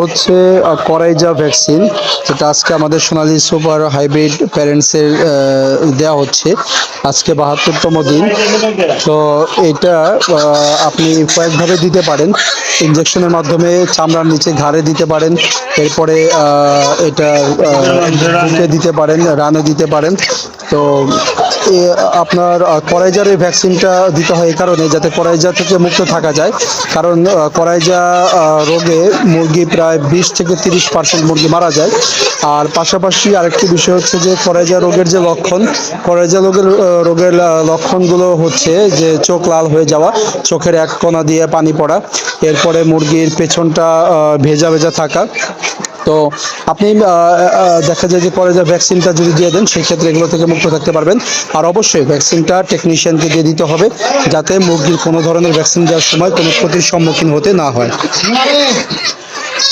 হচ্ছে coryza vaccine, যেটা আজকে আমাদের সোনালী সুপার হাইব্রিড প্যারেন্টসের দেওয়া হচ্ছে। আজকে ৭২তম দিন। তো এটা আপনি কয়েকভাবে দিতে পারেন। ইনজেকশনের মাধ্যমে চামড়ার নিচে ঘাড়ে দিতে পারেন, এরপরে এটা বুকে দিতে পারেন, রানে দিতে পারেন। তো আপনার করাইজার এই ভ্যাকসিনটা দিতে হয় এই কারণে যাতে করাইজা থেকে মুক্ত থাকা যায়। কারণ করাইজা রোগে মুরগি প্রায় 20 থেকে 30% মুরগি মারা যায়। আর পাশাপাশি আরেকটি বিষয় হচ্ছে যে করাইজা রোগের যে লক্ষণ, করাইজা রোগের লক্ষণগুলো হচ্ছে যে চোখ লাল হয়ে যাওয়া, চোখের এক কোণা দিয়ে পানি পড়া, এরপরে মুরগির পেছনটা ভেজা ভেজা থাকা। তো আপনি দেখা যায় যে কলেজা ভ্যাকসিনটা যদি দিয়ে দেন সেক্ষেত্রে এগুলো থেকে মুক্ত থাকতে পারবেন। আর অবশ্যই ভ্যাকসিনটা টেকনিশিয়ানকে দিয়ে দিতে হবে যাতে মুরগির কোনো ধরনের ভ্যাকসিন দেওয়ার সময় কোনো ক্ষতির সম্মুখীন হতে না হয়।